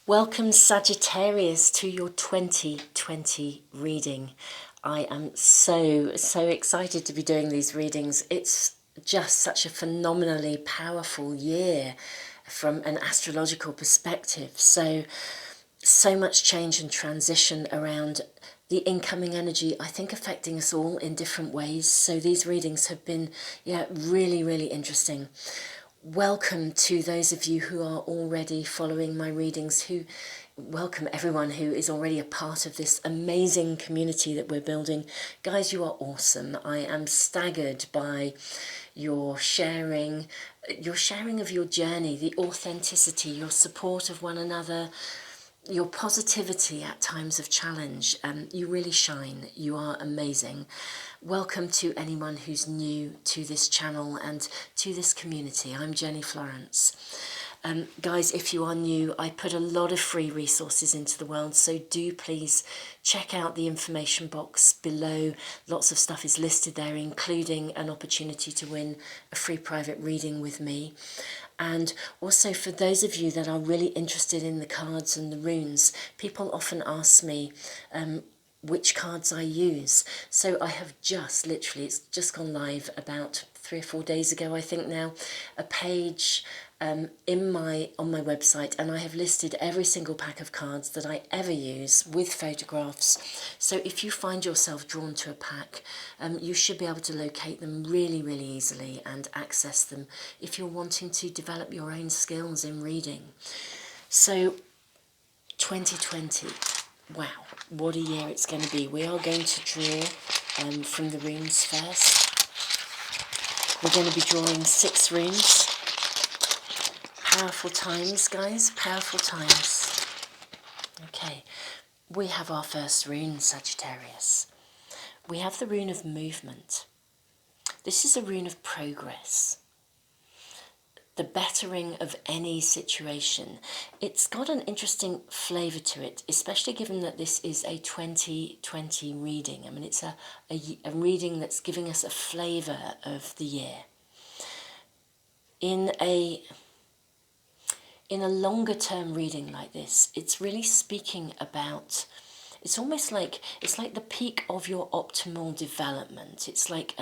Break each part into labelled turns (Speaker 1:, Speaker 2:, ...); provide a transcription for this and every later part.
Speaker 1: Welcome Sagittarius to your 2020 reading. I am so excited to be doing these readings. It's just such a phenomenally powerful year from an astrological perspective. So much change and transition around the incoming energy, I think, affecting us all in different ways. So these readings have been really interesting. Welcome to those of you who are already following my readings, welcome everyone who is already a part of this amazing community that we're building. Guys, you are awesome. I am staggered by your sharing of your journey, the authenticity, your support of one another, your positivity at times of challenge. You really shine. You are amazing. Welcome to anyone who's new to this channel and to this community. I'm Jenny Florence. Guys, if you are new, I put a lot of free resources into the world, so do please check out the information box below. Lots of stuff is listed there, including an opportunity to win a free private reading with me. And also, for those of you that are really interested in the cards and the runes, people often ask me which cards I use. So I have it's just gone live about 3 or 4 days ago, I think now, a page on my website, and I have listed every single pack of cards that I ever use with photographs. So if you find yourself drawn to a pack, you should be able to locate them really easily and access them if you're wanting to develop your own skills in reading. So 2020, wow, what a year it's going to be. We are going to draw from the runes first. We're going to be drawing 6 runes. Powerful times, guys, powerful times. Okay, we have our first rune, Sagittarius. We have the rune of movement. This is a rune of progress, the bettering of any situation. It's got an interesting flavour to it, especially given that this is a 2020 reading. I mean, it's a reading that's giving us a flavour of the year. In a longer term reading like this, it's really speaking about, it's almost like, it's like the peak of your optimal development. It's like,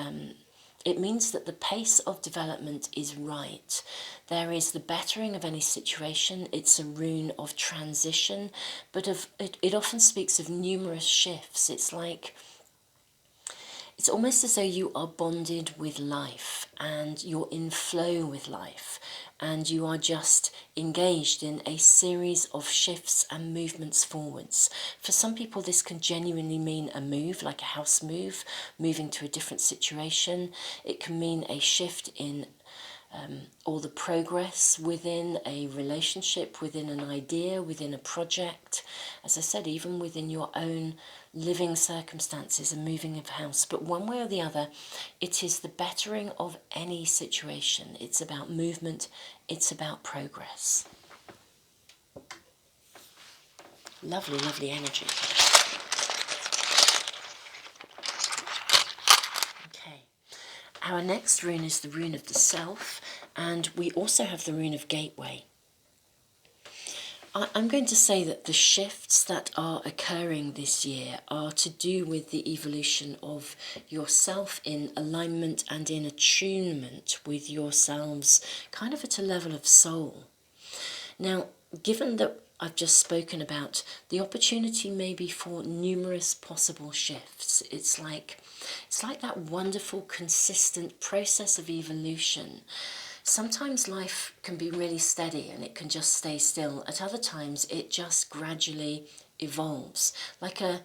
Speaker 1: it means that the pace of development is right. There is the bettering of any situation. It's a rune of transition, but it often speaks of numerous shifts. It's like, it's almost as though you are bonded with life and you're in flow with life, and you are just engaged in a series of shifts and movements forwards. For some people, this can genuinely mean a move, like a house move, moving to a different situation. It can mean a shift in all the progress within a relationship, within an idea, within a project. As I said, even within your own living circumstances and moving of house. But one way or the other, it is the bettering of any situation. It's about movement. It's about progress. Lovely energy. Okay. Our next rune is the rune of the self, and we also have the rune of gateway. I'm going to say that the shifts that are occurring this year are to do with the evolution of yourself in alignment and in attunement with yourselves, kind of at a level of soul. Now, given that I've just spoken about the opportunity maybe for numerous possible shifts, it's like that wonderful, consistent process of evolution. Sometimes life can be really steady and it can just stay still. At other times, it just gradually evolves, like a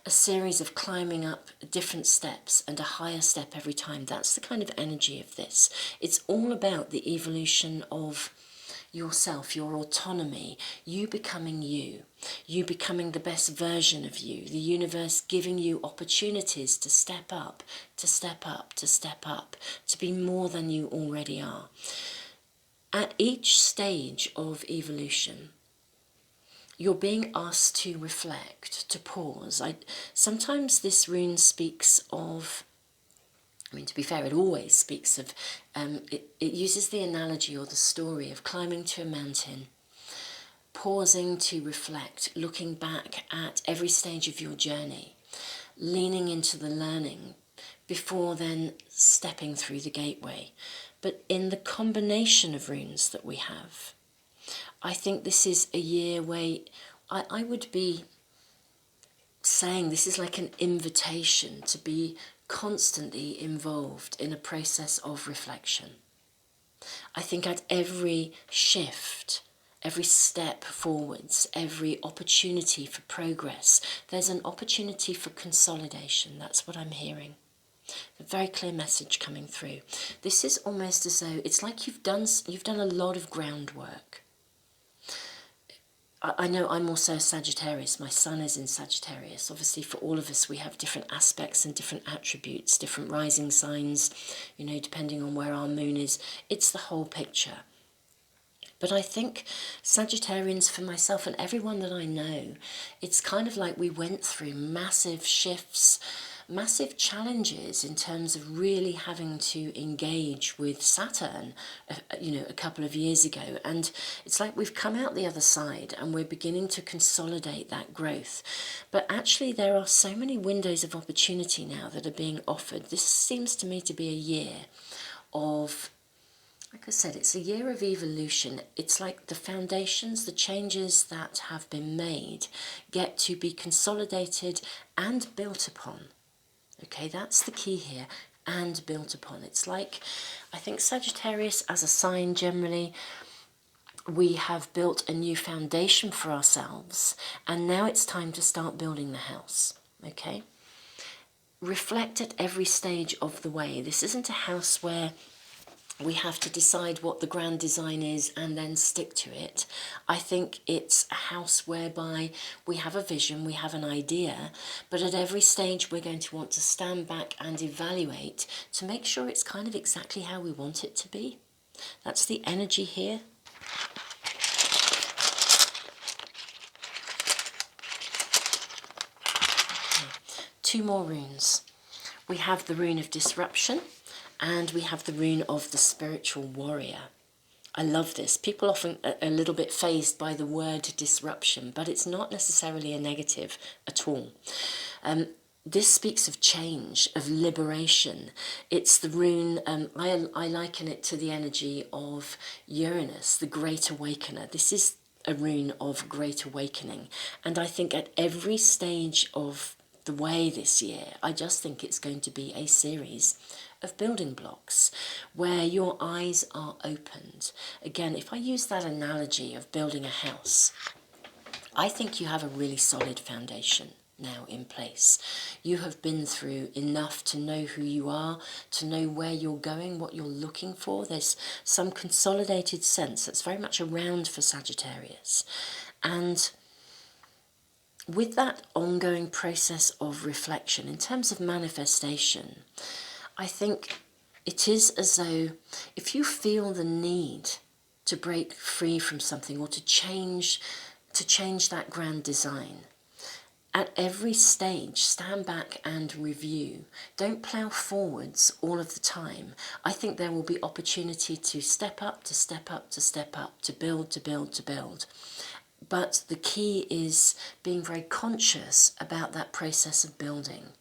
Speaker 1: series of climbing up different steps and a higher step every time. That's the kind of energy of this. It's all about the evolution of yourself, your autonomy, you becoming you becoming the best version of you, the universe giving you opportunities to step up, to step up, to step up, to be more than you already are. At each stage of evolution, you're being asked to reflect, to pause. Sometimes this rune speaks of, I mean, to be fair, it always speaks of, it uses the analogy or the story of climbing to a mountain, pausing to reflect, looking back at every stage of your journey, leaning into the learning before then stepping through the gateway. But in the combination of runes that we have, I think this is a year where I would be saying this is like an invitation to be constantly involved in a process of reflection. I think at every shift, every step forwards, every opportunity for progress, there's an opportunity for consolidation. That's what I'm hearing. A very clear message coming through. This is almost as though it's like you've done a lot of groundwork. I know I'm also a Sagittarius. My sun is in Sagittarius. Obviously, for all of us, we have different aspects and different attributes, different rising signs, you know, depending on where our moon is. It's the whole picture. But I think Sagittarians, for myself and everyone that I know, it's kind of like we went through massive shifts, massive challenges in terms of really having to engage with Saturn, you know, a couple of years ago. And it's like we've come out the other side and we're beginning to consolidate that growth. But actually there are so many windows of opportunity now that are being offered. This seems to me to be a year of, like I said, it's a year of evolution. It's like the foundations, the changes that have been made get to be consolidated and built upon. Okay, that's the key here, and built upon. It's like, I think Sagittarius as a sign generally, we have built a new foundation for ourselves, and now it's time to start building the house, okay? Reflect at every stage of the way. This isn't a house where we have to decide what the grand design is and then stick to it. I think it's a house whereby we have a vision, we have an idea, but at every stage we're going to want to stand back and evaluate to make sure it's kind of exactly how we want it to be. That's the energy here. Okay. 2 more runes. We have the Rune of Disruption, and we have the Rune of the Spiritual Warrior. I love this. People often are a little bit fazed by the word disruption, but it's not necessarily a negative at all. This speaks of change, of liberation. It's the rune, I liken it to the energy of Uranus, the Great Awakener. This is a rune of Great Awakening. And I think at every stage of the way this year, I just think it's going to be a series of building blocks where your eyes are opened. Again, if I use that analogy of building a house, I think you have a really solid foundation now in place. You have been through enough to know who you are, to know where you're going, what you're looking for. There's some consolidated sense that's very much around for Sagittarius. And with that ongoing process of reflection, in terms of manifestation, I think it is as though if you feel the need to break free from something or to change that grand design, at every stage, stand back and review. Don't plough forwards all of the time. I think there will be opportunity to step up, to step up, to step up, to build, to build, to build. But the key is being very conscious about that process of building.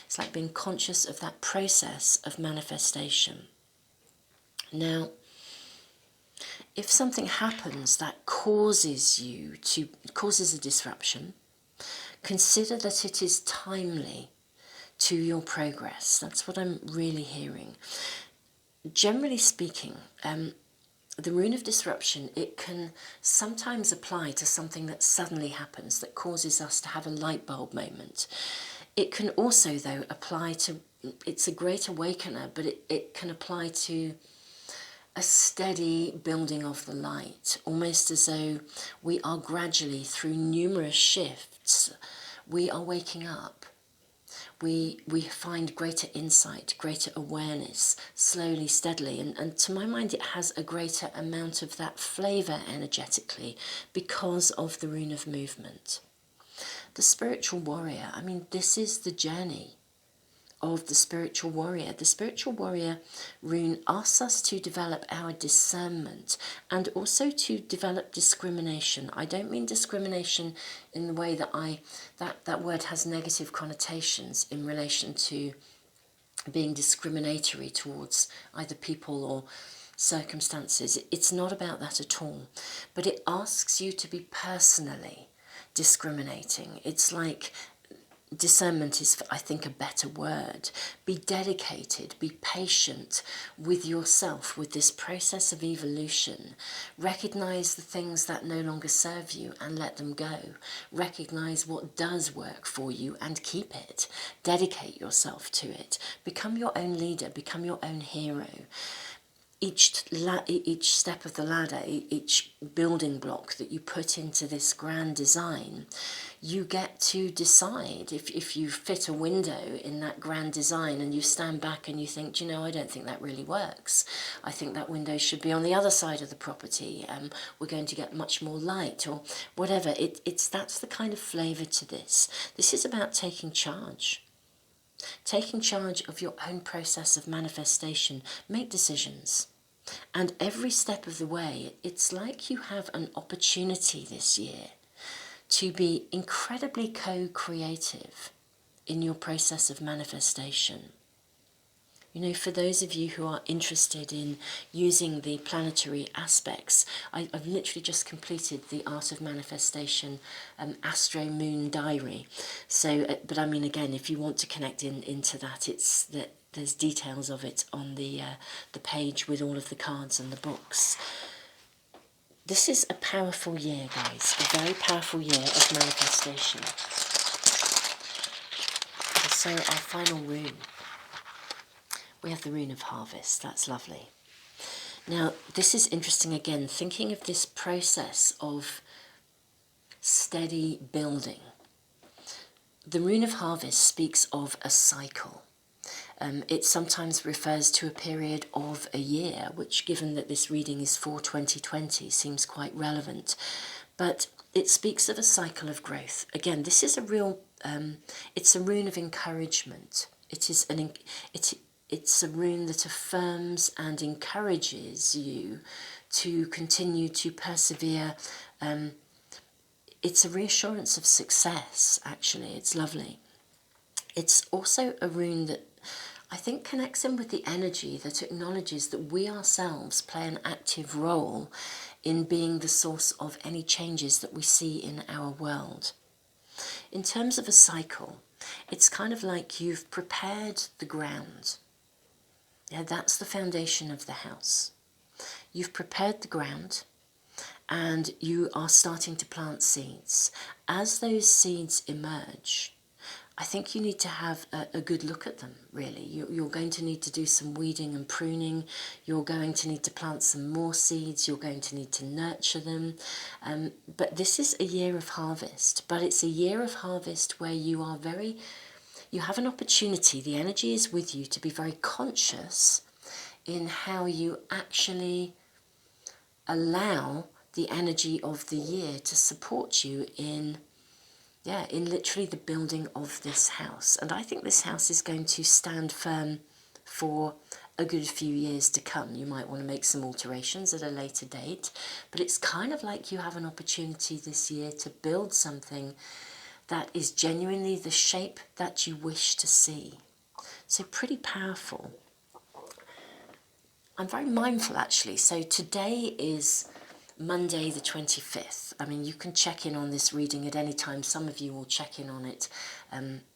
Speaker 1: It's like being conscious of that process of manifestation. Now, if something happens that causes a disruption, consider that it is timely to your progress. That's what I'm really hearing. Generally speaking, the Rune of Disruption, it can sometimes apply to something that suddenly happens, that causes us to have a light bulb moment. It can also, though, apply to, it's a Great Awakener, but it can apply to a steady building of the light, almost as though we are gradually, through numerous shifts, we are waking up. We find greater insight, greater awareness, slowly, steadily, and to my mind it has a greater amount of that flavour energetically because of the Rune of Movement. The Spiritual Warrior, I mean, this is the journey of the spiritual warrior. The spiritual warrior rune asks us to develop our discernment and also to develop discrimination. I don't mean discrimination in the way that that word has negative connotations in relation to being discriminatory towards either people or circumstances. It's not about that at all, but it asks you to be personally discriminating. It's like discernment is, I think, a better word. Be dedicated, be patient with yourself, with this process of evolution. Recognize the things that no longer serve you and let them go. Recognize what does work for you and keep it. Dedicate yourself to it. Become your own leader, become your own hero. Each step of the ladder, each building block that you put into this grand design, you get to decide if you fit a window in that grand design and you stand back and you think, I don't think that really works. I think that window should be on the other side of the property. We're going to get much more light or whatever. That's the kind of flavour to this. This is about taking charge. Taking charge of your own process of manifestation. Make decisions. And every step of the way, it's like you have an opportunity this year to be incredibly co-creative in your process of manifestation. For those of you who are interested in using the planetary aspects, I've literally just completed the Art of Manifestation Astro-Moon Diary. So, but I mean, again, if you want to connect into that, there's details of it on the page with all of the cards and the books. This is a powerful year, guys, a very powerful year of manifestation. So our final rune. We have the Rune of Harvest. That's lovely. Now, this is interesting again, thinking of this process of steady building. The Rune of Harvest speaks of a cycle. It sometimes refers to a period of a year, which, given that this reading is for 2020, seems quite relevant. But it speaks of a cycle of growth. Again, this is a real, it's a rune of encouragement. It's a rune that affirms and encourages you to continue to persevere. It's a reassurance of success, actually. It's lovely. It's also a rune that I think connects in with the energy that acknowledges that we ourselves play an active role in being the source of any changes that we see in our world. In terms of a cycle, it's kind of like you've prepared the ground. Yeah, that's the foundation of the house. You've prepared the ground and you are starting to plant seeds. As those seeds emerge, I think you need to have a good look at them, really. You're going to need to do some weeding and pruning. You're going to need to plant some more seeds. You're going to need to nurture them. But this is a year of harvest. But it's a year of harvest where you have an opportunity, the energy is with you, to be very conscious in how you actually allow the energy of the year to support you in literally the building of this house. And I think this house is going to stand firm for a good few years to come. You might want to make some alterations at a later date, but it's kind of like you have an opportunity this year to build something that is genuinely the shape that you wish to see. So pretty powerful. I'm very mindful, actually. So today is Monday the 25th. I mean, you can check in on this reading at any time. Some of you will check in on it,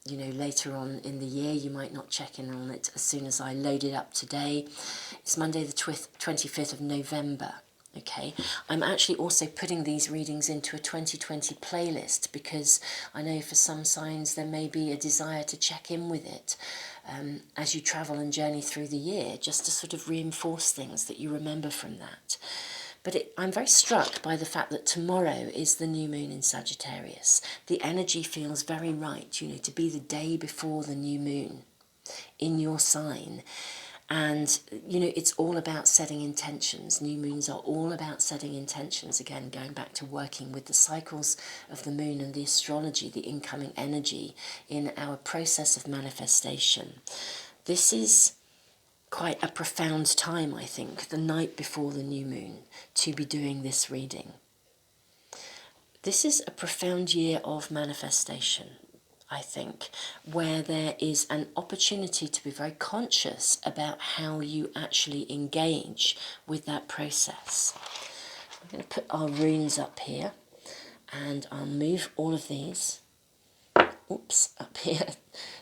Speaker 1: later on in the year. You might not check in on it as soon as I load it up today. It's Monday the 25th of November. Okay, I'm actually also putting these readings into a 2020 playlist because I know for some signs there may be a desire to check in with it as you travel and journey through the year, just to sort of reinforce things that you remember from that. But I'm very struck by the fact that tomorrow is the new moon in Sagittarius. The energy feels very right, to be the day before the new moon in your sign. And, you know, it's all about setting intentions. New moons are all about setting intentions. Again, going back to working with the cycles of the moon and the astrology, the incoming energy in our process of manifestation. This is quite a profound time, I think, the night before the new moon, to be doing this reading. This is a profound year of manifestation, I think, where there is an opportunity to be very conscious about how you actually engage with that process. I'm going to put our runes up here, and I'll move all of these, up here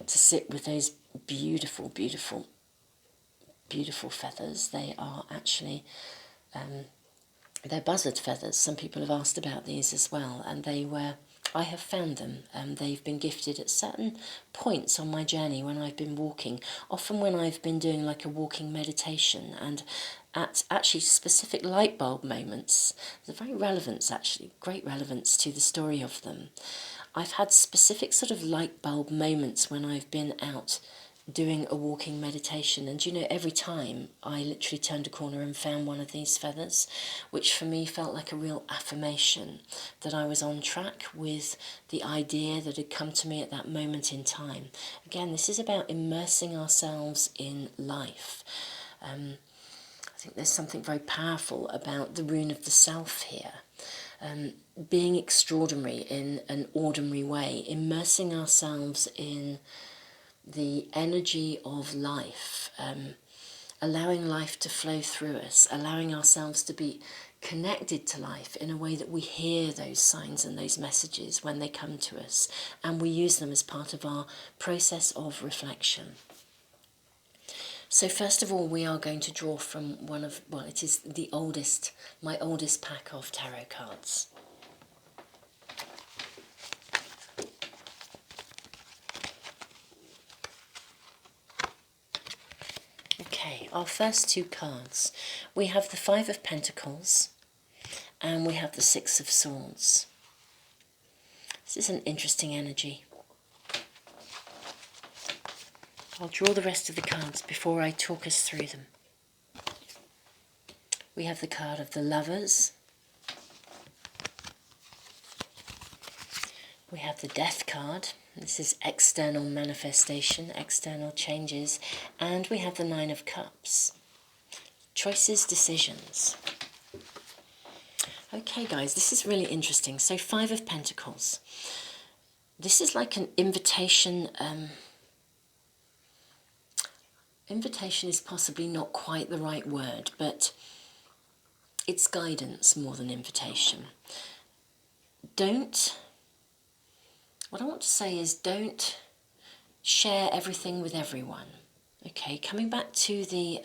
Speaker 1: to sit with those beautiful, beautiful, beautiful feathers. They are actually... they're buzzard feathers. Some people have asked about these as well, and I have found them. They've been gifted at certain points on my journey when I've been walking, often when I've been doing like a walking meditation, and at actually specific light bulb moments. There's a very relevance, actually, great relevance to the story of them. I've had specific sort of light bulb moments when I've been out doing a walking meditation, and you know, every time I literally turned a corner and found one of these feathers, which for me felt like a real affirmation that I was on track with the idea that had come to me at that moment in time. Again, this is about immersing ourselves in life. I think there's something very powerful about the rune of the self here. Being extraordinary in an ordinary way, immersing ourselves in the energy of life, allowing life to flow through us, allowing ourselves to be connected to life in a way that we hear those signs and those messages when they come to us, and we use them as part of our process of reflection. So first of all, we are going to draw from it is my oldest pack of tarot cards. Okay, our first two cards. We have the Five of Pentacles and we have the Six of Swords. This is an interesting energy. I'll draw the rest of the cards before I talk us through them. We have the card of the Lovers. We have the Death card. This is external manifestation, external changes. And we have the Nine of Cups. Choices, decisions. Okay, guys, this is really interesting. So, Five of Pentacles. This is like an invitation. Invitation is possibly not quite the right word, but it's guidance more than invitation. What I want to say is don't share everything with everyone. Okay, coming back to the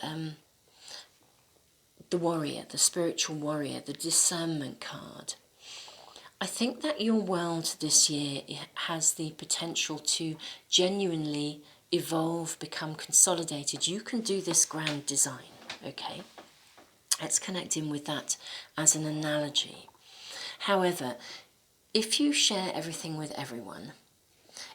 Speaker 1: warrior, the spiritual warrior, the discernment card. I think that your world this year has the potential to genuinely evolve, become consolidated. You can do this grand design, okay? Let's connect in with that as an analogy. However, if you share everything with everyone,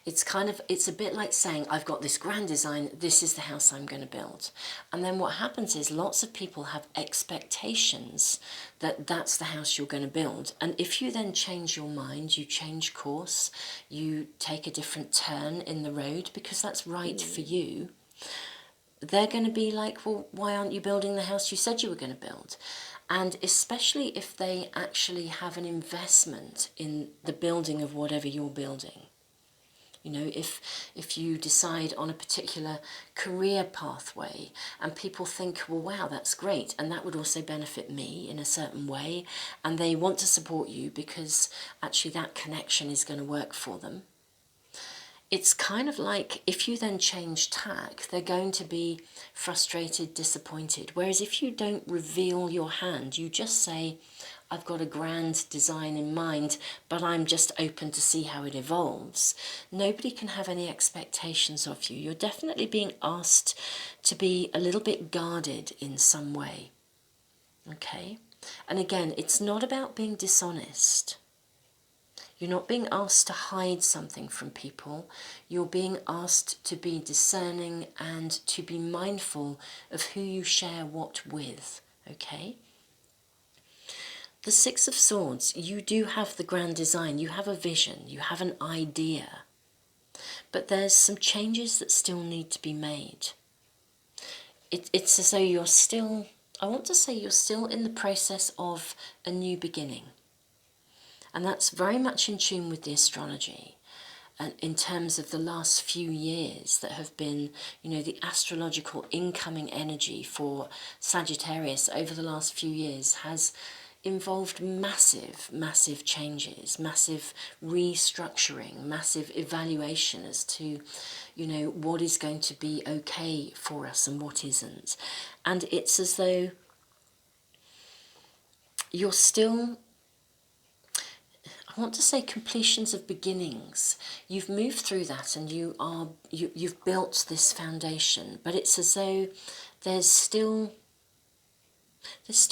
Speaker 1: it's a bit like saying, I've got this grand design, this is the house I'm going to build. And then what happens is lots of people have expectations that that's the house you're going to build. And if you then change your mind, you change course, you take a different turn in the road because that's right for you, they're going to be like, well, why aren't you building the house you said you were going to build? And especially if they actually have an investment in the building of whatever you're building. You know, if you decide on a particular career pathway and people think, well, wow, that's great, and that would also benefit me in a certain way, and they want to support you because actually that connection is going to work for them. It's kind of like if you then change tack, they're going to be frustrated, disappointed. Whereas if you don't reveal your hand, you just say, I've got a grand design in mind, but I'm just open to see how it evolves. Nobody can have any expectations of you. You're definitely being asked to be a little bit guarded in some way. Okay? And again, it's not about being dishonest. You're not being asked to hide something from people. You're being asked to be discerning and to be mindful of who you share what with, okay? The Six of Swords, you do have the grand design, you have a vision, you have an idea, but there's some changes that still need to be made. It's as though you're still, I want to say you're still in the process of a new beginning. And that's very much in tune with the astrology, and in terms of the last few years that have been, you know, the astrological incoming energy for Sagittarius over the last few years has involved massive changes, massive restructuring, massive evaluation as to, you know, what is going to be okay for us and what isn't. And it's as though you're still, I want to say, completions of beginnings. You've moved through that and you've built this foundation, but it's as though there's still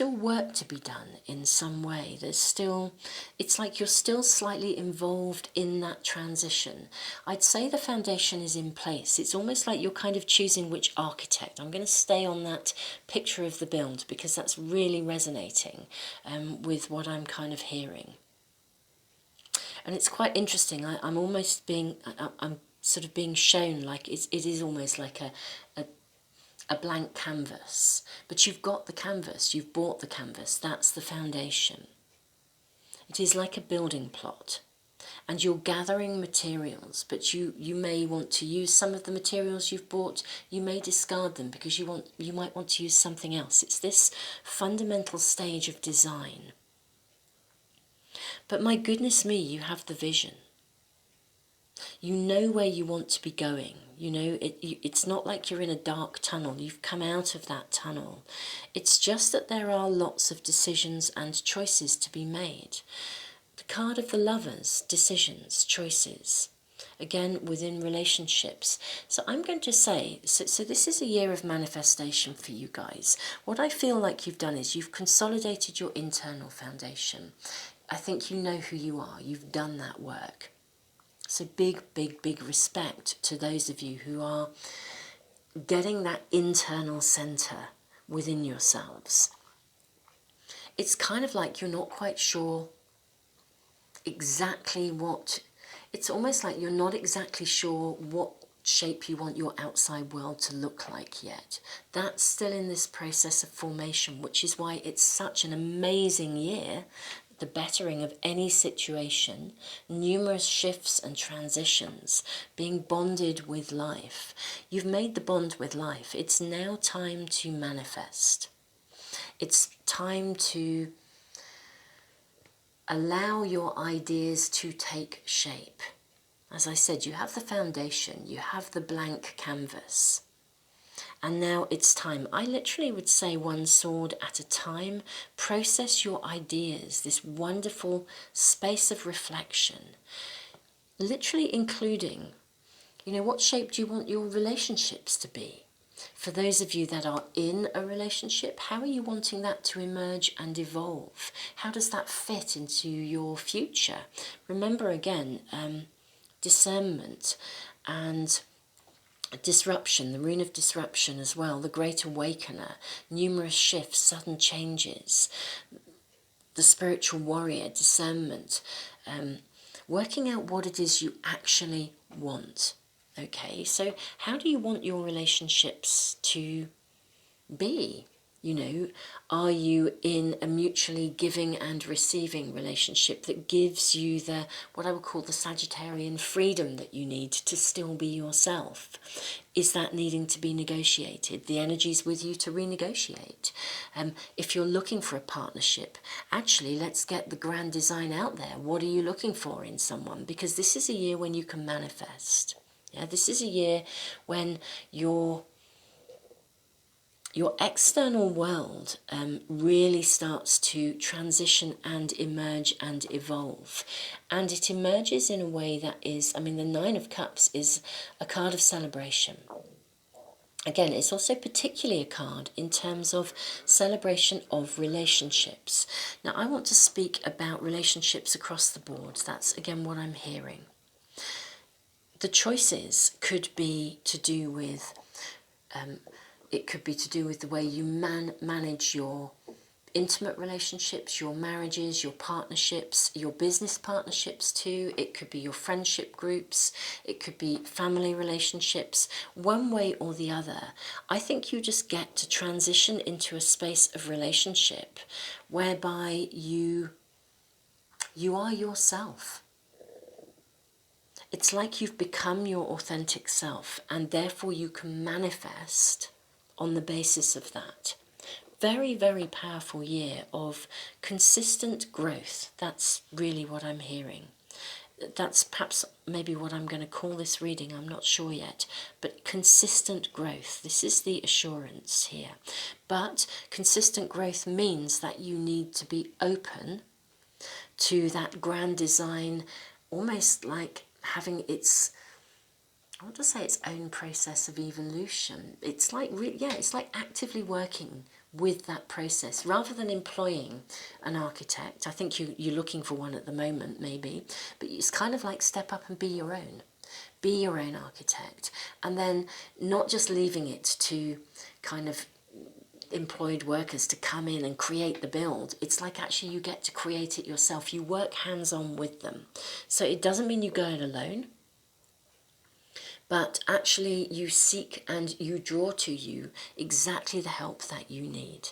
Speaker 1: work to be done in some way. It's like you're still slightly involved in that transition. I'd say the foundation is in place. It's almost like you're kind of choosing which architect. I'm going to stay on that picture of the build because that's really resonating with what I'm kind of hearing. And it's quite interesting. I'm sort of being shown like it is almost like a blank canvas, but you've got the canvas, you've bought the canvas, that's the foundation. It is like a building plot, and you're gathering materials, but you may want to use some of the materials you've bought, you may discard them because you might want to use something else. It's this fundamental stage of design. But my goodness me, you have the vision. You know where you want to be going. You know, it's not like you're in a dark tunnel. You've come out of that tunnel. It's just that there are lots of decisions and choices to be made. The card of the Lovers, decisions, choices. Again, within relationships. So I'm going to say, so this is a year of manifestation for you guys. What I feel like you've done is you've consolidated your internal foundation. I think you know who you are. You've done that work. So big respect to those of you who are getting that internal center within yourselves. It's kind of like you're not quite sure exactly it's almost like you're not exactly sure what shape you want your outside world to look like yet. That's still in this process of formation, which is why it's such an amazing year. The bettering of any situation, numerous shifts and transitions, being bonded with life. You've made the bond with life. It's now time to manifest. It's time to allow your ideas to take shape. As I said, you have the foundation, you have the blank canvas. And now it's time. I literally would say one sword at a time. Process your ideas, this wonderful space of reflection. Literally including, you know, what shape do you want your relationships to be? For those of you that are in a relationship, how are you wanting that to emerge and evolve? How does that fit into your future? Remember again, discernment and disruption, the Rune of Disruption as well, the Great Awakener, numerous shifts, sudden changes, the spiritual warrior, discernment, working out what it is you actually want. Okay, so how do you want your relationships to be? You know, are you in a mutually giving and receiving relationship that gives you the, what I would call the Sagittarian freedom that you need to still be yourself? Is that needing to be negotiated? The energy's with you to renegotiate. If you're looking for a partnership, actually let's get the grand design out there. What are you looking for in someone? Because this is a year when you can manifest. Yeah, this is a year when your external world really starts to transition and emerge and evolve. And it emerges in a way that is, I mean, the Nine of Cups is a card of celebration. Again, it's also particularly a card in terms of celebration of relationships. Now, I want to speak about relationships across the board. That's, again, what I'm hearing. The choices could be to do with, it could be to do with the way you manage your intimate relationships, your marriages, your partnerships, your business partnerships too. It could be your friendship groups. It could be family relationships. One way or the other, I think you just get to transition into a space of relationship whereby you are yourself. It's like you've become your authentic self, and therefore you can manifest on the basis of that. Very, very powerful year of consistent growth. That's really what I'm hearing. That's perhaps maybe what I'm going to call this reading, I'm not sure yet. But consistent growth, this is the assurance here. But consistent growth means that you need to be open to that grand design, almost like having its, I want to say, its own process of evolution. It's like, it's like actively working with that process rather than employing an architect. I think you're looking for one at the moment, maybe, but it's kind of like step up and be your own architect, and then not just leaving it to kind of employed workers to come in and create the build. It's like actually you get to create it yourself. You work hands-on with them. So it doesn't mean you go it alone, but actually you seek and you draw to you exactly the help that you need.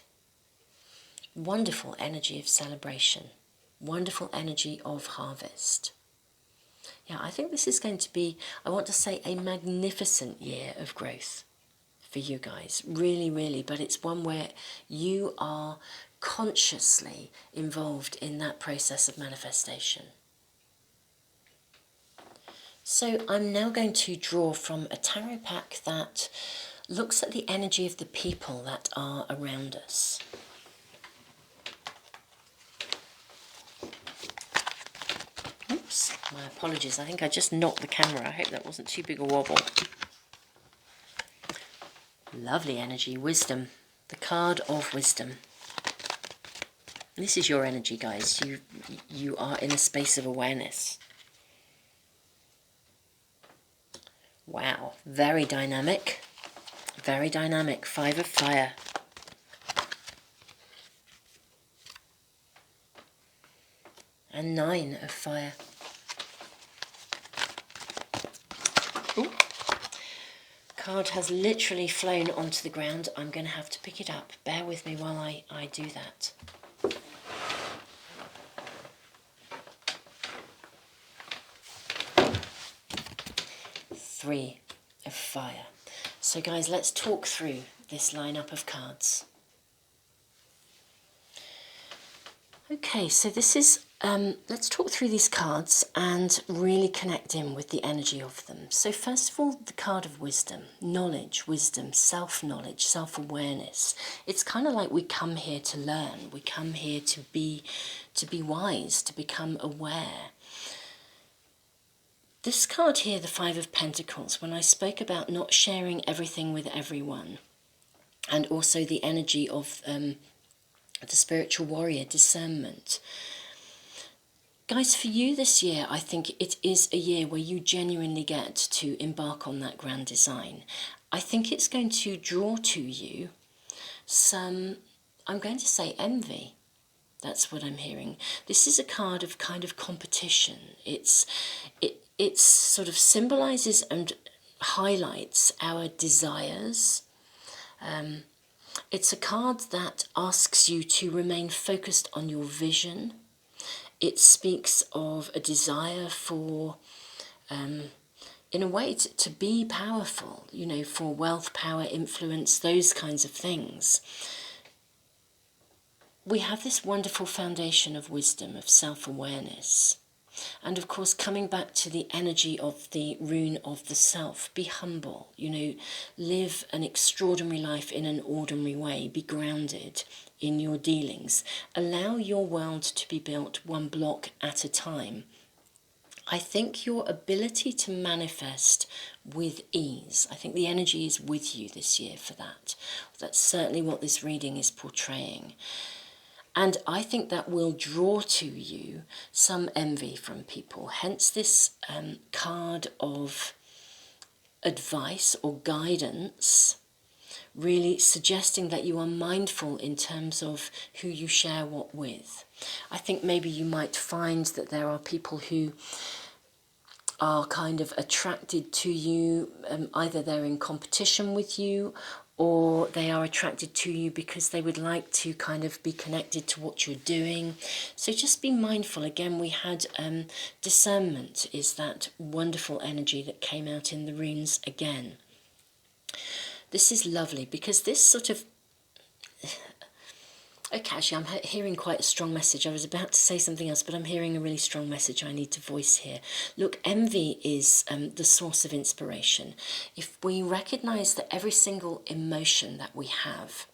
Speaker 1: Wonderful energy of celebration. Wonderful energy of harvest. Yeah, I think this is going to be, I want to say, a magnificent year of growth for you guys. Really, really. But it's one where you are consciously involved in that process of manifestation. So I'm now going to draw from a tarot pack that looks at the energy of the people that are around us. Oops, my apologies. I think I just knocked the camera. I hope that wasn't too big a wobble. Lovely energy, wisdom. The card of wisdom. This is your energy, guys. You are in a space of awareness. Wow, very dynamic. Very dynamic. 5 of fire. And 9 of fire. Ooh. Card has literally flown onto the ground. I'm going to have to pick it up. Bear with me while I do that. Three of fire. So guys, let's talk through this lineup of cards. Okay, so this is, let's talk through these cards and really connect in with the energy of them. So first of all, the card of wisdom, knowledge, wisdom, self-knowledge, self-awareness. It's kind of like we come here to learn. We come here to be wise, to become aware. This card here, the 5 of Pentacles, when I spoke about not sharing everything with everyone, and also the energy of the spiritual warrior, discernment. Guys, for you this year, I think it is a year where you genuinely get to embark on that grand design. I think it's going to draw to you some, I'm going to say, envy. That's what I'm hearing. This is a card of kind of competition. It sort of symbolises and highlights our desires. It's a card that asks you to remain focused on your vision. It speaks of a desire for, in a way, to be powerful, you know, for wealth, power, influence, those kinds of things. We have this wonderful foundation of wisdom, of self-awareness. And of course, coming back to the energy of the rune of the self, be humble, you know, live an extraordinary life in an ordinary way, be grounded in your dealings, allow your world to be built one block at a time. I think your ability to manifest with ease, I think the energy is with you this year for that. That's certainly what this reading is portraying. And I think that will draw to you some envy from people. Hence this card of advice or guidance, really suggesting that you are mindful in terms of who you share what with. I think maybe you might find that there are people who are kind of attracted to you, either they're in competition with you or they are attracted to you because they would like to kind of be connected to what you're doing. So just be mindful. Again, we had discernment is that wonderful energy that came out in the runes again. This is lovely because this sort of... Okay, actually, I'm hearing quite a strong message. I was about to say something else, but I'm hearing a really strong message I need to voice here. Look, envy is the source of inspiration. If we recognise that every single emotion that we have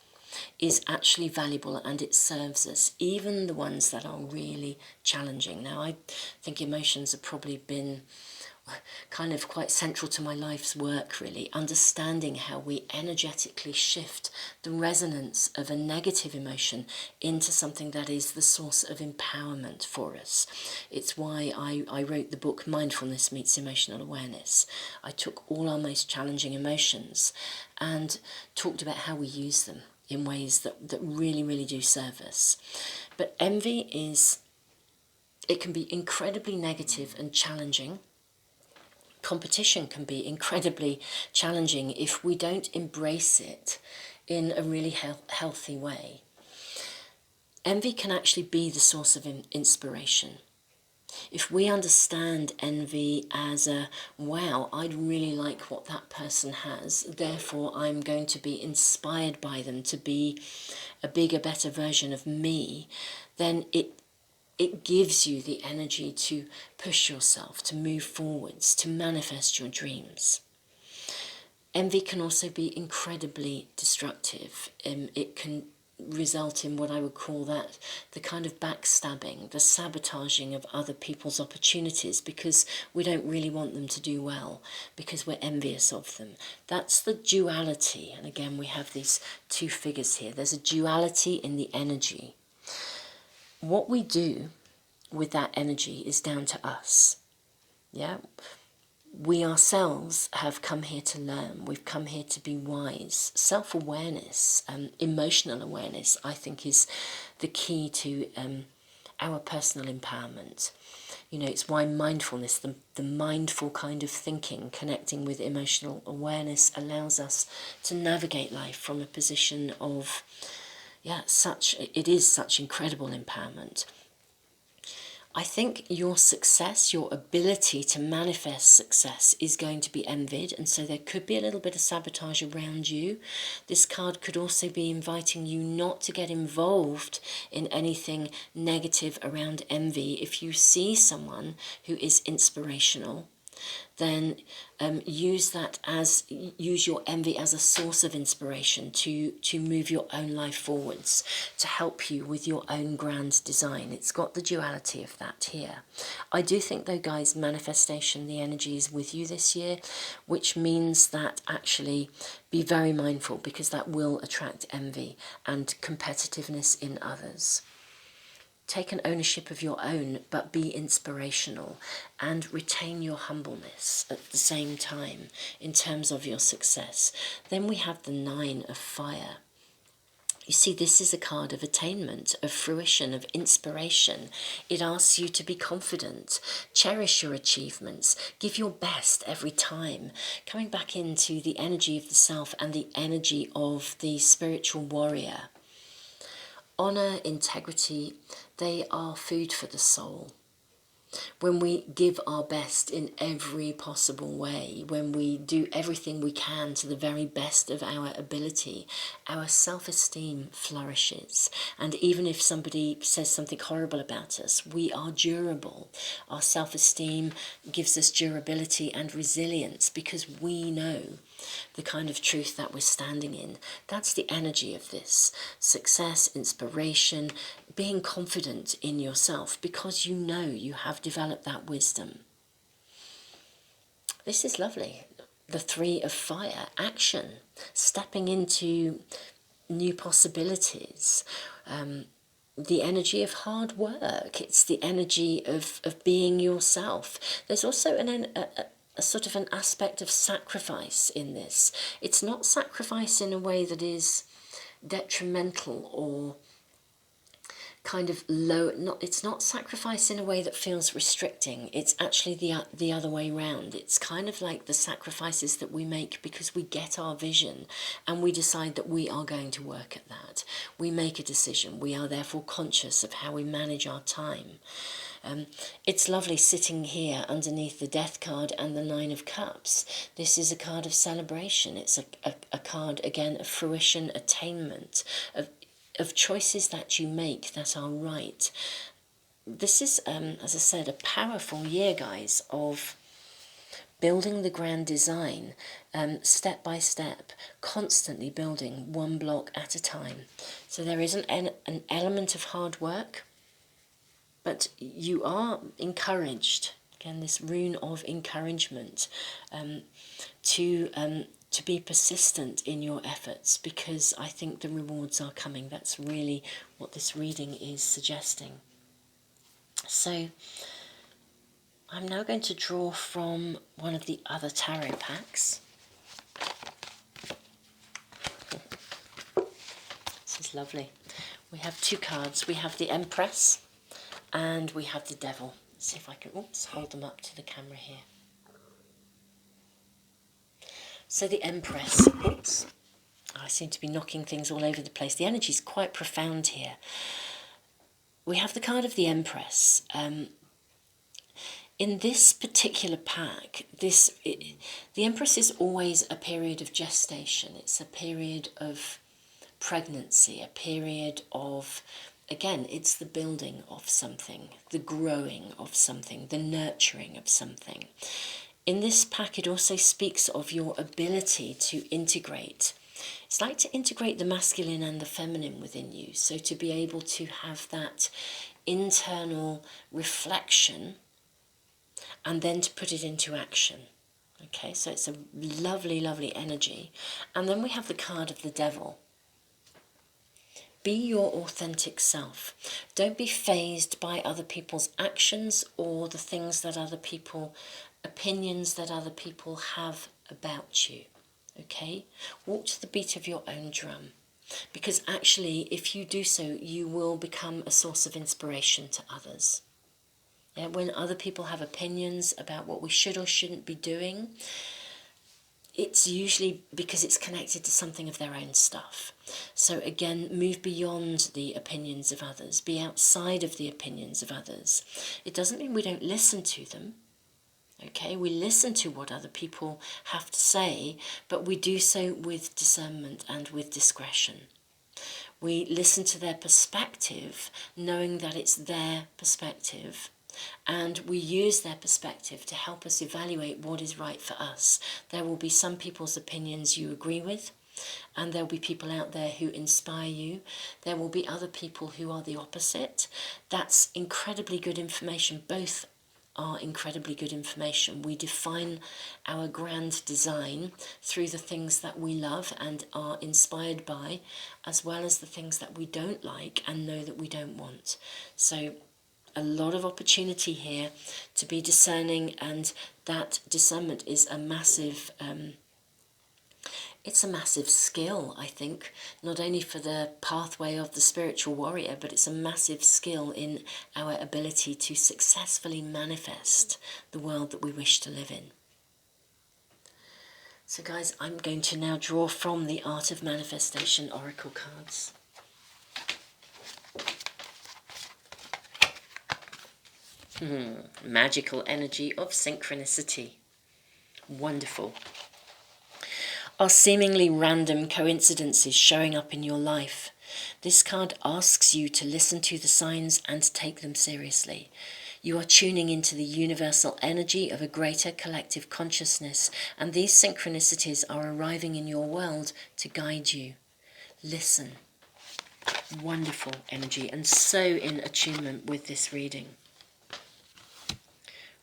Speaker 1: is actually valuable and it serves us, even the ones that are really challenging. Now, I think emotions have probably been kind of quite central to my life's work, really, understanding how we energetically shift the resonance of a negative emotion into something that is the source of empowerment for us. It's why I wrote the book Mindfulness Meets Emotional Awareness. I took all our most challenging emotions and talked about how we use them in ways that really, really do serve us. But envy it can be incredibly negative and challenging. Competition can be incredibly challenging if we don't embrace it in a really healthy way. Envy can actually be the source of inspiration. If we understand envy as a, wow, I'd really like what that person has, therefore I'm going to be inspired by them to be a bigger, better version of me, then it gives you the energy to push yourself, to move forwards, to manifest your dreams. Envy can also be incredibly destructive. It can result in what I would call that, the kind of backstabbing, the sabotaging of other people's opportunities because we don't really want them to do well, because we're envious of them. That's the duality. And again, we have these two figures here. There's a duality in the energy. What we do with that energy is down to us. Yeah, we ourselves have come here to learn. We've come here to be wise. Self-awareness, emotional awareness, I think is the key to our personal empowerment. You know, it's why mindfulness, the mindful kind of thinking, connecting with emotional awareness, allows us to navigate life from a position of, it is such incredible empowerment. I think your success, your ability to manifest success is going to be envied, and so there could be a little bit of sabotage around you. This card could also be inviting you not to get involved in anything negative around envy. If you see someone who is inspirational, then use your envy as a source of inspiration to move your own life forwards, to help you with your own grand design. It's got the duality of that here. I do think, though, guys, manifestation, the energy is with you this year, which means that actually be very mindful, because that will attract envy and competitiveness in others. Take an ownership of your own, but be inspirational and retain your humbleness at the same time in terms of your success. Then we have the Nine of Fire. You see, this is a card of attainment, of fruition, of inspiration. It asks you to be confident, cherish your achievements, give your best every time. Coming back into the energy of the self and the energy of the spiritual warrior. Honour, integrity, they are food for the soul. When we give our best in every possible way, when we do everything we can to the very best of our ability, our self-esteem flourishes. And even if somebody says something horrible about us, we are durable. Our self-esteem gives us durability and resilience because we know the kind of truth that we're standing in. That's the energy of this. Success, inspiration, being confident in yourself because you know you have developed that wisdom. This is lovely. The Three of Fire, action, stepping into new possibilities. The energy of hard work. It's the energy of being yourself. There's also a sort of an aspect of sacrifice in this. It's not sacrifice in a way that is detrimental or kind of low. It's not sacrifice in a way that feels restricting. It's actually the other way round. It's kind of like the sacrifices that we make because we get our vision and we decide that we are going to work at that. We make a decision. We are therefore conscious of how we manage our time. It's lovely sitting here underneath the Death card and the Nine of Cups. This is a card of celebration. It's a card, again, of fruition, attainment, of choices that you make that are right. This is, as I said, a powerful year, guys, of building the grand design, step by step, constantly building one block at a time. So there is an element of hard work, but you are encouraged, again, this rune of encouragement, to be persistent in your efforts, because I think the rewards are coming. That's really what this reading is suggesting. So I'm now going to draw from one of the other tarot packs. This is lovely. We have two cards. We have the Empress and we have the Devil. Let's see if I can hold them up to the camera here. So the Empress, I seem to be knocking things all over the place. The energy is quite profound here. We have the card of the Empress. In this particular pack, the Empress is always a period of gestation. It's a period of pregnancy, a period of, again, it's the building of something, the growing of something, the nurturing of something. In this pack, it also speaks of your ability to integrate. It's like to integrate the masculine and the feminine within you. So to be able to have that internal reflection and then to put it into action. Okay, so it's a lovely, lovely energy. And then we have the card of the Devil. Be your authentic self. Don't be fazed by other people's actions or the things that other people, opinions that other people have about you. Okay? Walk to the beat of your own drum. Because actually, if you do so, you will become a source of inspiration to others. Yeah, when other people have opinions about what we should or shouldn't be doing, it's usually because it's connected to something of their own stuff. So again, move beyond the opinions of others. Be outside of the opinions of others. It doesn't mean we don't listen to them. Okay, we listen to what other people have to say, but we do so with discernment and with discretion. We listen to their perspective, knowing that it's their perspective, and we use their perspective to help us evaluate what is right for us. There will be some people's opinions you agree with, and there will be people out there who inspire you. There will be other people who are the opposite. That's incredibly good information. Both are incredibly good information. We define our grand design through the things that we love and are inspired by, as well as the things that we don't like and know that we don't want. So a lot of opportunity here to be discerning, and that discernment is a massive it's a massive skill, I think, not only for the pathway of the spiritual warrior, but it's a massive skill in our ability to successfully manifest the world that we wish to live in. So guys, I'm going to now draw from the Art of Manifestation Oracle cards. Magical energy of synchronicity. Wonderful. Are seemingly random coincidences showing up in your life? This card asks you to listen to the signs and take them seriously. You are tuning into the universal energy of a greater collective consciousness, and these synchronicities are arriving in your world to guide you. Listen. Wonderful energy, and so in attunement with this reading.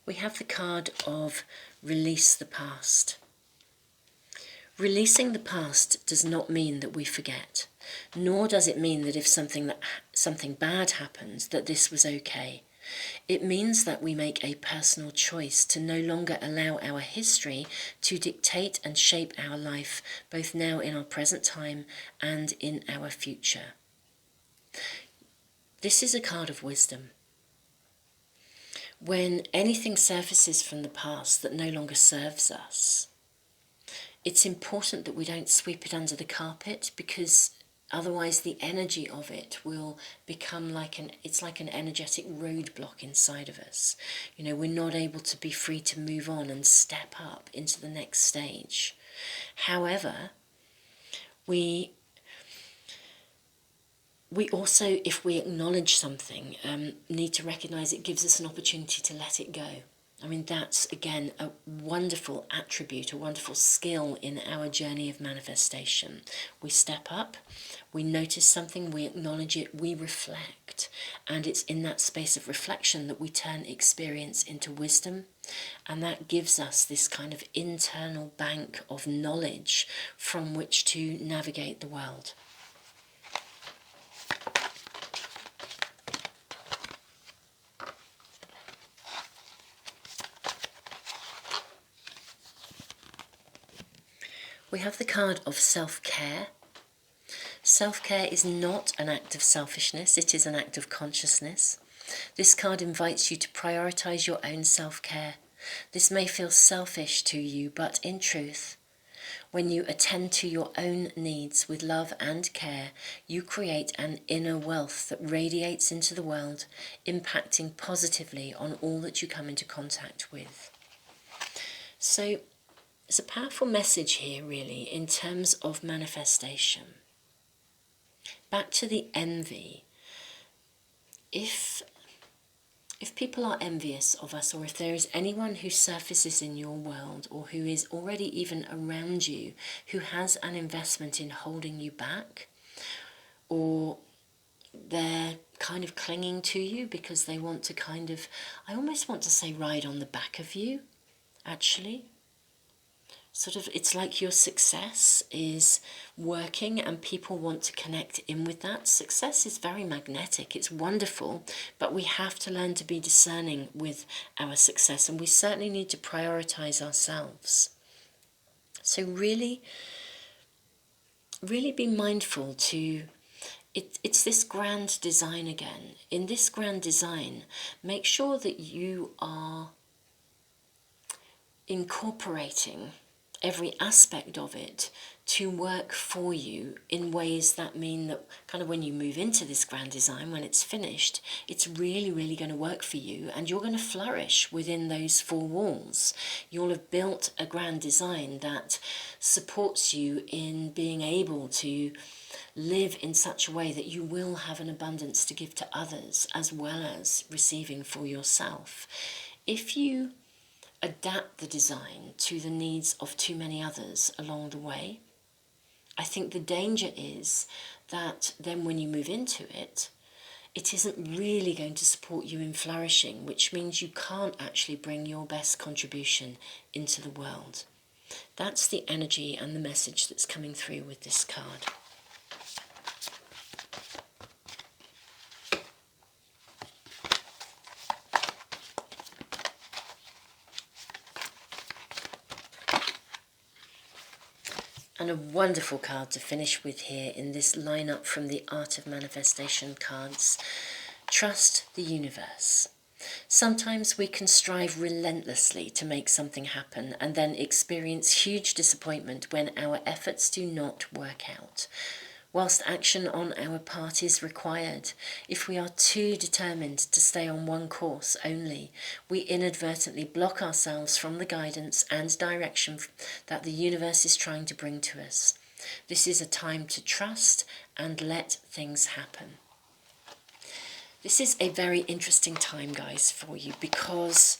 Speaker 1: We have the card of release the past. Releasing the past does not mean that we forget, nor does it mean that if something bad happens, that this was okay. It means that we make a personal choice to no longer allow our history to dictate and shape our life, both now in our present time and in our future. This is a card of wisdom. When anything surfaces from the past that no longer serves us, it's important that we don't sweep it under the carpet, because otherwise the energy of it will become like an energetic roadblock inside of us. You know, we're not able to be free to move on and step up into the next stage. However, we also, if we acknowledge something, need to recognise it gives us an opportunity to let it go. I mean, that's, again, a wonderful attribute, a wonderful skill in our journey of manifestation. We step up, we notice something, we acknowledge it, we reflect. And it's in that space of reflection that we turn experience into wisdom. And that gives us this kind of internal bank of knowledge from which to navigate the world. We have the card of self-care. Self-care is not an act of selfishness, it is an act of consciousness. This card invites you to prioritise your own self-care. This may feel selfish to you, but in truth, when you attend to your own needs with love and care, you create an inner wealth that radiates into the world, impacting positively on all that you come into contact with. So, it's a powerful message here, really, in terms of manifestation. Back to the envy. If people are envious of us, or if there is anyone who surfaces in your world, or who is already even around you, who has an investment in holding you back, or they're kind of clinging to you because they want to kind of, I almost want to say, ride on the back of you, actually. Sort of, it's like your success is working and people want to connect in with that. Success is very magnetic, it's wonderful, but we have to learn to be discerning with our success, and we certainly need to prioritise ourselves. So really be mindful to, it's this grand design again. In this grand design, make sure that you are incorporating every aspect of it to work for you in ways that mean that kind of when you move into this grand design, when it's finished, it's really, really going to work for you, and you're going to flourish within those four walls. You'll have built a grand design that supports you in being able to live in such a way that you will have an abundance to give to others, as well as receiving for yourself. If you adapt the design to the needs of too many others along the way, I think the danger is that then when you move into it, it isn't really going to support you in flourishing, which means you can't actually bring your best contribution into the world. That's the energy and the message that's coming through with this card. And a wonderful card to finish with here in this lineup from the Art of Manifestation cards. Trust the universe. Sometimes we can strive relentlessly to make something happen and then experience huge disappointment when our efforts do not work out. Whilst action on our part is required, if we are too determined to stay on one course only, we inadvertently block ourselves from the guidance and direction that the universe is trying to bring to us. This is a time to trust and let things happen. This is a very interesting time, guys, for you, because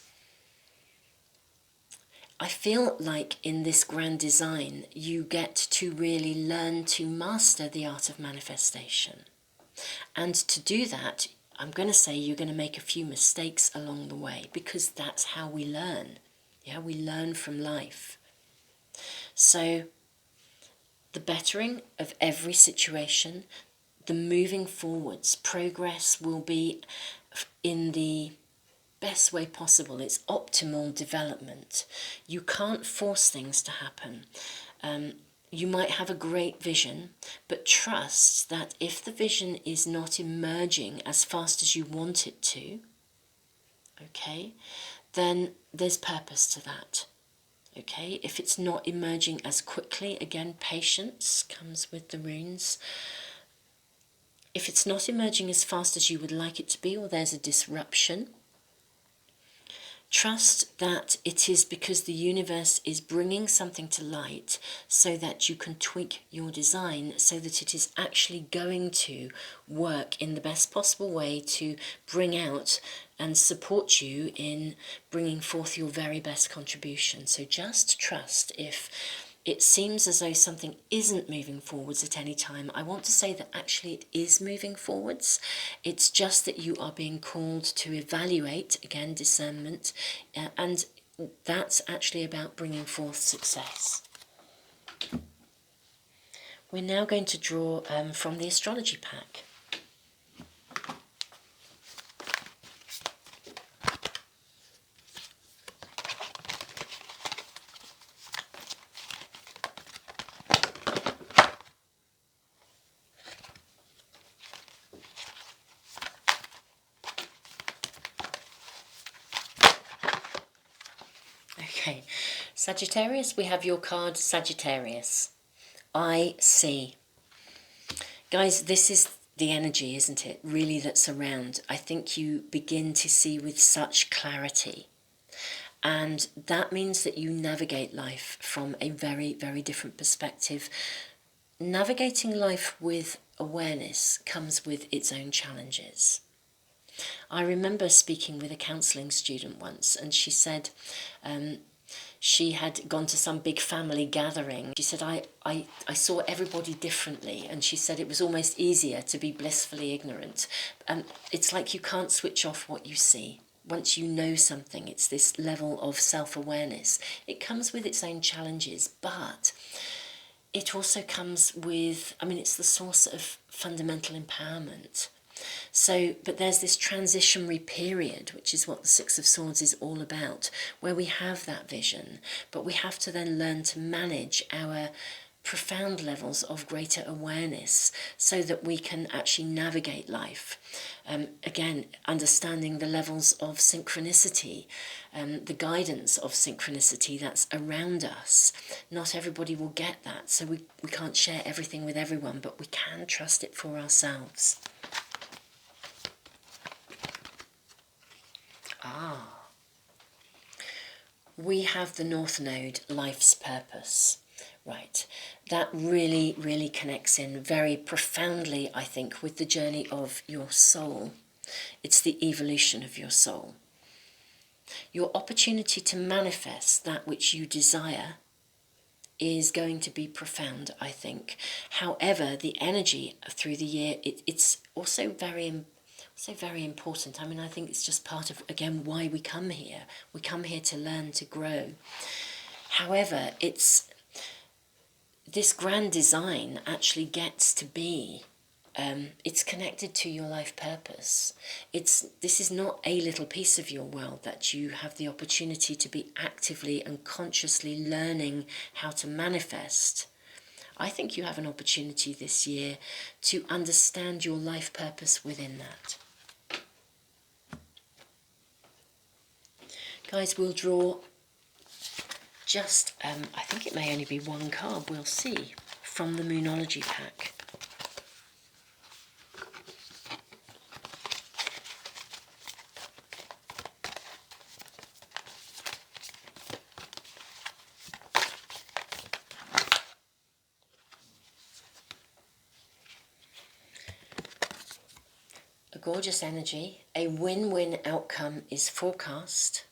Speaker 1: I feel like in this grand design, you get to really learn to master the art of manifestation. And to do that, I'm going to say you're going to make a few mistakes along the way, because that's how we learn. Yeah, we learn from life. So the bettering of every situation, the moving forwards, progress will be in the best way possible. It's optimal development. You can't force things to happen. You might have a great vision, but trust that if the vision is not emerging as fast as you want it to, okay, then there's purpose to that. Okay, if it's not emerging as quickly, again, patience comes with the runes. If it's not emerging as fast as you would like it to be, or there's a disruption, trust that it is because the universe is bringing something to light so that you can tweak your design so that it is actually going to work in the best possible way to bring out and support you in bringing forth your very best contribution. So just trust. If it seems as though something isn't moving forwards at any time, I want to say that actually it is moving forwards. It's just that you are being called to evaluate, again, discernment, and that's actually about bringing forth success. We're now going to draw from the astrology pack. Okay, Sagittarius, we have your card Sagittarius. I see. Guys, this is the energy, isn't it, really, that's around. I think you begin to see with such clarity. And that means that you navigate life from a very, very different perspective. Navigating life with awareness comes with its own challenges. I remember speaking with a counselling student once, and she said she had gone to some big family gathering. She said, I saw everybody differently, and she said it was almost easier to be blissfully ignorant. It's like you can't switch off what you see. Once you know something, it's this level of self-awareness. It comes with its own challenges, but it also comes with, I mean, it's the source of fundamental empowerment. So, but there's this transitionary period, which is what the Six of Swords is all about, where we have that vision, but we have to then learn to manage our profound levels of greater awareness so that we can actually navigate life. Again, understanding the levels of synchronicity, the guidance of synchronicity that's around us. Not everybody will get that, so we can't share everything with everyone, but we can trust it for ourselves. We have the North Node, life's purpose. Right, that really, really connects in very profoundly, I think, with the journey of your soul. It's the evolution of your soul. Your opportunity to manifest that which you desire is going to be profound, I think. However, the energy through the year, it's also very important. I mean, I think it's just part of, again, why we come here. We come here to learn, to grow. However, this grand design actually gets to be, it's connected to your life purpose. This is not a little piece of your world that you have the opportunity to be actively and consciously learning how to manifest. I think you have an opportunity this year to understand your life purpose within that. Guys, we'll draw just, I think it may only be one card, we'll see, from the Moonology pack. A gorgeous energy, a win-win outcome is forecast.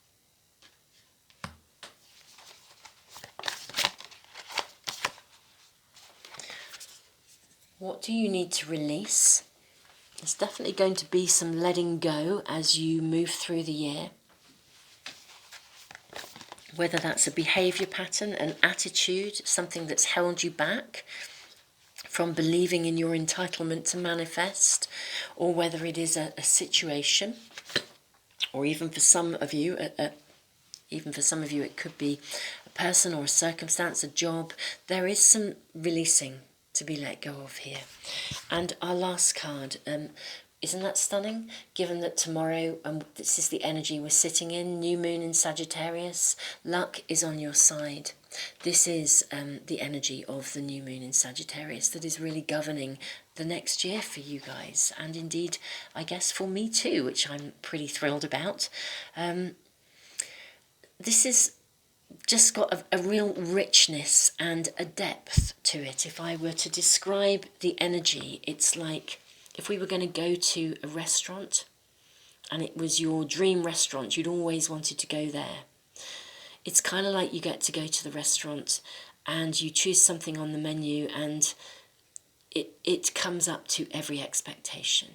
Speaker 1: What do you need to release? There's definitely going to be some letting go as you move through the year. Whether that's a behaviour pattern, an attitude, something that's held you back from believing in your entitlement to manifest, or whether it is a situation, or even for some of you, it could be a person or a circumstance, a job. There is some releasing to be let go of here. And our last card, isn't that stunning? Given that tomorrow, this is the energy we're sitting in, new moon in Sagittarius, luck is on your side. This is the energy of the new moon in Sagittarius that is really governing the next year for you guys. And indeed, I guess for me too, which I'm pretty thrilled about. This is just got a real richness and a depth to it. If I were to describe the energy, it's like if we were going to go to a restaurant and it was your dream restaurant, you'd always wanted to go there. It's kind of like you get to go to the restaurant and you choose something on the menu and it comes up to every expectation.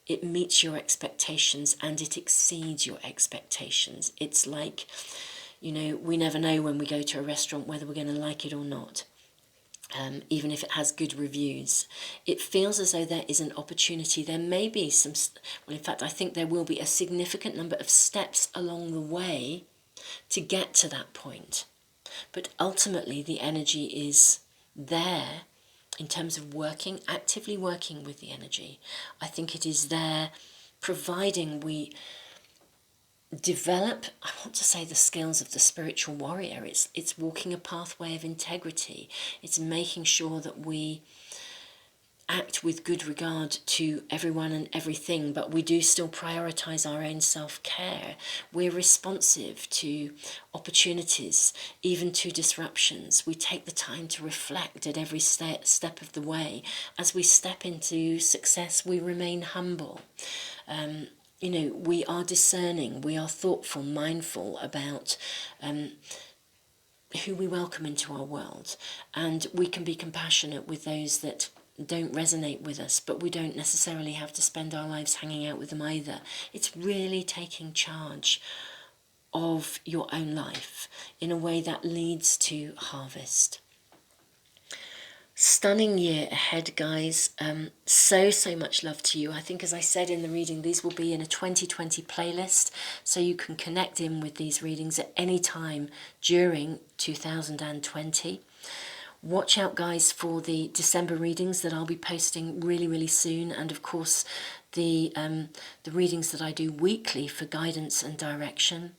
Speaker 1: It meets your expectations and it exceeds your expectations. It's like, you know, we never know when we go to a restaurant whether we're going to like it or not. Even if it has good reviews, it feels as though there is an opportunity. There may be some, well, in fact, I think there will be a significant number of steps along the way to get to that point. But ultimately, the energy is there in terms of working, actively working with the energy. I think it is there providing we develop, I want to say, the skills of the spiritual warrior. It's walking a pathway of integrity. It's making sure that we act with good regard to everyone and everything, but we do still prioritize our own self-care. We're responsive to opportunities, even to disruptions. We take the time to reflect at every step of the way. As we step into success, we remain humble. You know, we are discerning, we are thoughtful, mindful about who we welcome into our world. And we can be compassionate with those that don't resonate with us, but we don't necessarily have to spend our lives hanging out with them either. It's really taking charge of your own life in a way that leads to harvest. Stunning year ahead, guys. So much love to you. I think, as I said in the reading, these will be in a 2020 playlist, so you can connect in with these readings at any time during 2020. Watch out, guys, for the December readings that I'll be posting really soon, and of course the readings that I do weekly for guidance and direction.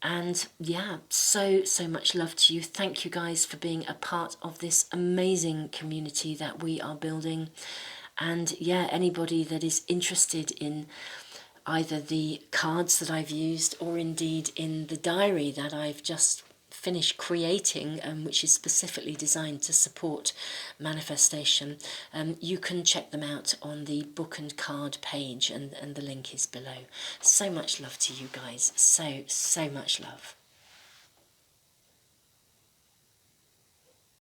Speaker 1: And yeah, so much love to you. Thank you guys for being a part of this amazing community that we are building. And yeah, anybody that is interested in either the cards that I've used or indeed in the diary that I've just finished creating, which is specifically designed to support manifestation, you can check them out on the book and card page, and the link is below. So much love to you guys. So much love.